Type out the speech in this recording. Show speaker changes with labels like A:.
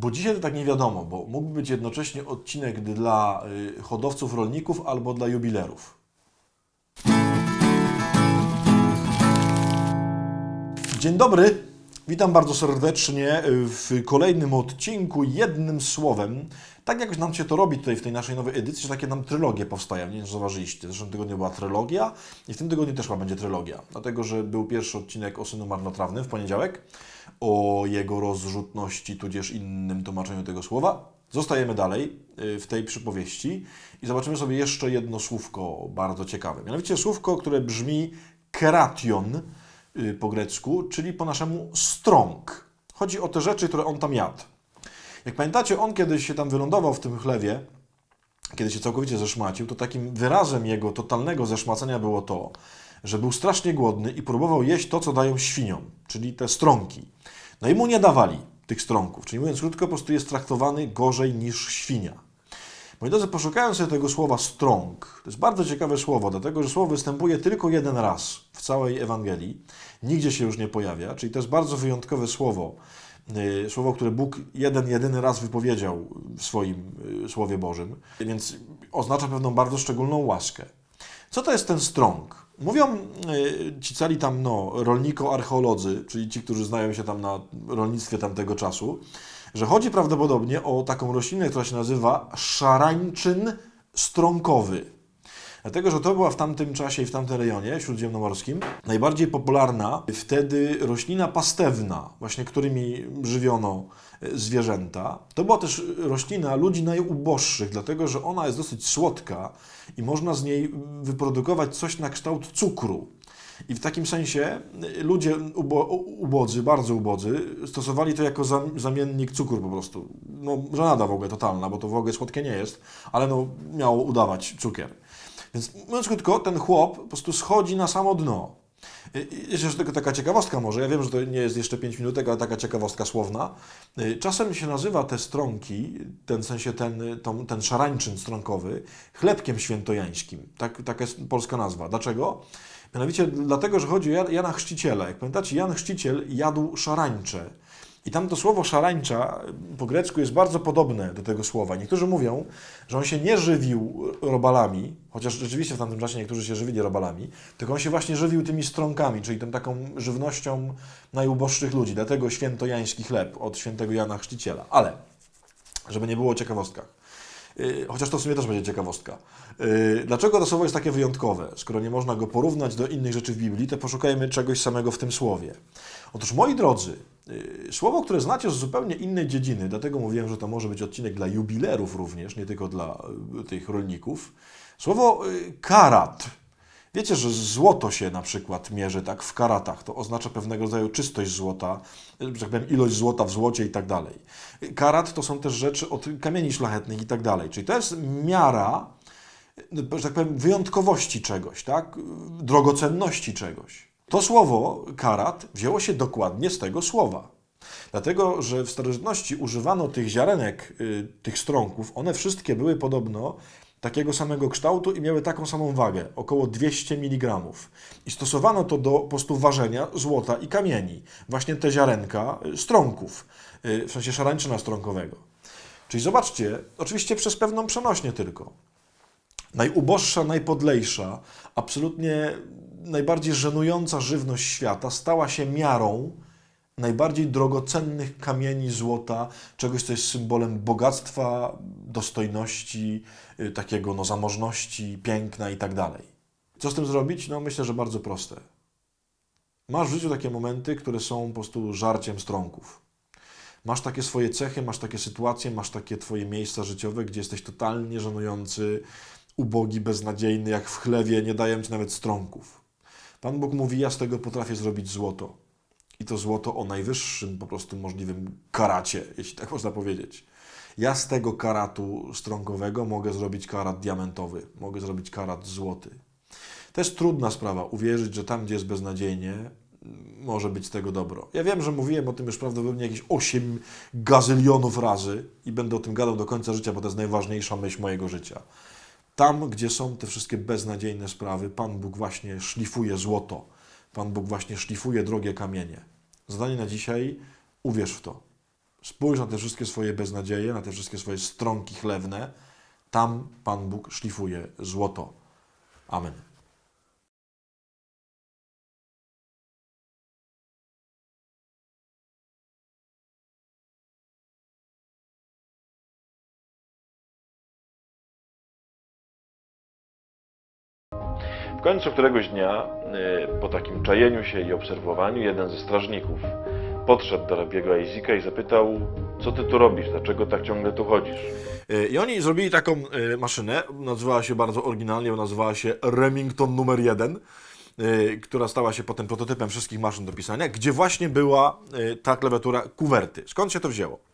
A: Bo dzisiaj to tak nie wiadomo, bo mógł być jednocześnie odcinek dla hodowców rolników albo dla jubilerów. Dzień dobry, witam bardzo serdecznie w kolejnym odcinku jednym słowem. Tak jakoś nam się to robi tutaj w tej naszej nowej edycji, że takie nam trylogie powstają. Nie wiem, czy zauważyliście. W zeszłym tygodniu była trylogia i w tym tygodniu też chyba będzie trylogia. Dlatego, że był pierwszy odcinek o synu marnotrawnym w poniedziałek, o jego rozrzutności, tudzież innym tłumaczeniu tego słowa. Zostajemy dalej w tej przypowieści i zobaczymy sobie jeszcze jedno słówko bardzo ciekawe. Mianowicie słówko, które brzmi keration po grecku, czyli po naszemu strąg. Chodzi o te rzeczy, które on tam jadł. Jak pamiętacie, on kiedyś się tam wylądował w tym chlewie, kiedy się całkowicie zeszmacił, to takim wyrazem jego totalnego zeszmacenia było to, że był strasznie głodny i próbował jeść to, co dają świniom, czyli te strąki. No i mu nie dawali tych strąków, czyli mówiąc krótko, po prostu jest traktowany gorzej niż świnia. Moi drodzy, poszukałem sobie tego słowa strąg. To jest bardzo ciekawe słowo, dlatego że słowo występuje tylko jeden raz w całej Ewangelii. Nigdzie się już nie pojawia, czyli to jest bardzo wyjątkowe słowo. Słowo, które Bóg jedyny raz wypowiedział w swoim Słowie Bożym, więc oznacza pewną bardzo szczególną łaskę. Co to jest ten strąg? Mówią ci cali tam rolniko-archeolodzy, czyli ci, którzy znają się tam na rolnictwie tamtego czasu, że chodzi prawdopodobnie o taką roślinę, która się nazywa szarańczyn strąkowy. Dlatego, że to była w tamtym czasie i w tamtym rejonie śródziemnomorskim najbardziej popularna wtedy roślina pastewna, właśnie którymi żywiono zwierzęta. To była też roślina ludzi najuboższych, dlatego, że ona jest dosyć słodka i można z niej wyprodukować coś na kształt cukru. I w takim sensie ludzie ubodzy, bardzo ubodzy, stosowali to jako zamiennik cukru po prostu. No, żenada w ogóle totalna, bo to w ogóle słodkie nie jest, ale miało udawać cukier. Więc mówiąc krótko, ten chłop po prostu schodzi na samo dno. Jeszcze tylko taka ciekawostka może, ja wiem, że to nie jest jeszcze 5 minutek, ale taka ciekawostka słowna. Czasem się nazywa te strąki, w sensie ten szarańczyn strąkowy, chlebkiem świętojańskim. Taka jest polska nazwa. Dlaczego? Mianowicie dlatego, że chodzi o Jana Chrzciciela. Jak pamiętacie, Jan Chrzciciel jadł szarańcze. I tam to słowo szarańcza po grecku jest bardzo podobne do tego słowa. Niektórzy mówią, że on się nie żywił robalami, chociaż rzeczywiście w tamtym czasie niektórzy się żywili robalami, tylko on się właśnie żywił tymi strąkami, czyli tą taką żywnością najuboższych ludzi. Dlatego świętojański chleb od świętego Jana Chrzciciela. Ale, żeby nie było o ciekawostkach, chociaż to w sumie też będzie ciekawostka. Dlaczego to słowo jest takie wyjątkowe? Skoro nie można go porównać do innych rzeczy w Biblii, to poszukajmy czegoś samego w tym słowie. Otóż, moi drodzy, słowo, które znacie z zupełnie innej dziedziny, dlatego mówiłem, że to może być odcinek dla jubilerów również, nie tylko dla tych rolników. Słowo karat. Wiecie, że złoto się na przykład mierzy tak w karatach. To oznacza pewnego rodzaju czystość złota, że tak powiem, ilość złota w złocie i tak dalej. Karat to są też rzeczy od kamieni szlachetnych i tak dalej. Czyli to jest miara, że tak powiem, wyjątkowości czegoś, tak? Drogocenności czegoś. To słowo karat wzięło się dokładnie z tego słowa. Dlatego, że w starożytności używano tych ziarenek, tych strąków, one wszystkie były podobno takiego samego kształtu i miały taką samą wagę, około 200 mg. I stosowano to do po prostu ważenia złota i kamieni. Właśnie te ziarenka strąków, w sensie szarańczyna strąkowego. Czyli zobaczcie, oczywiście przez pewną przenośnię tylko. Najuboższa, najpodlejsza, absolutnie najbardziej żenująca żywność świata stała się miarą najbardziej drogocennych kamieni, złota, czegoś, co jest symbolem bogactwa, dostojności, takiego zamożności, piękna i tak dalej. Co z tym zrobić? No myślę, że bardzo proste. Masz w życiu takie momenty, które są po prostu żarciem strąków. Masz takie swoje cechy, masz takie sytuacje, masz takie twoje miejsca życiowe, gdzie jesteś totalnie żenujący, ubogi, beznadziejny, jak w chlewie, nie daję ci nawet strąków. Pan Bóg mówi, ja z tego potrafię zrobić złoto. I to złoto o najwyższym po prostu możliwym karacie, jeśli tak można powiedzieć. Ja z tego karatu strąkowego mogę zrobić karat diamentowy, mogę zrobić karat złoty. To jest trudna sprawa, uwierzyć, że tam, gdzie jest beznadziejnie, może być z tego dobro. Ja wiem, że mówiłem o tym już prawdopodobnie jakieś 8 gazylionów razy i będę o tym gadał do końca życia, bo to jest najważniejsza myśl mojego życia. Tam, gdzie są te wszystkie beznadziejne sprawy, Pan Bóg właśnie szlifuje złoto. Pan Bóg właśnie szlifuje drogie kamienie. Zadanie na dzisiaj, uwierz w to. Spójrz na te wszystkie swoje beznadzieje, na te wszystkie swoje stronki chlewne. Tam Pan Bóg szlifuje złoto. Amen.
B: W końcu któregoś dnia, po takim czajeniu się i obserwowaniu, jeden ze strażników podszedł do rabiego Isaaca i zapytał: co ty tu robisz, dlaczego tak ciągle tu chodzisz?
A: I oni zrobili taką maszynę, nazywała się bardzo oryginalnie, nazywała się Remington numer 1, która stała się potem prototypem wszystkich maszyn do pisania, gdzie właśnie była ta klawiatura kuwerty. Skąd się to wzięło?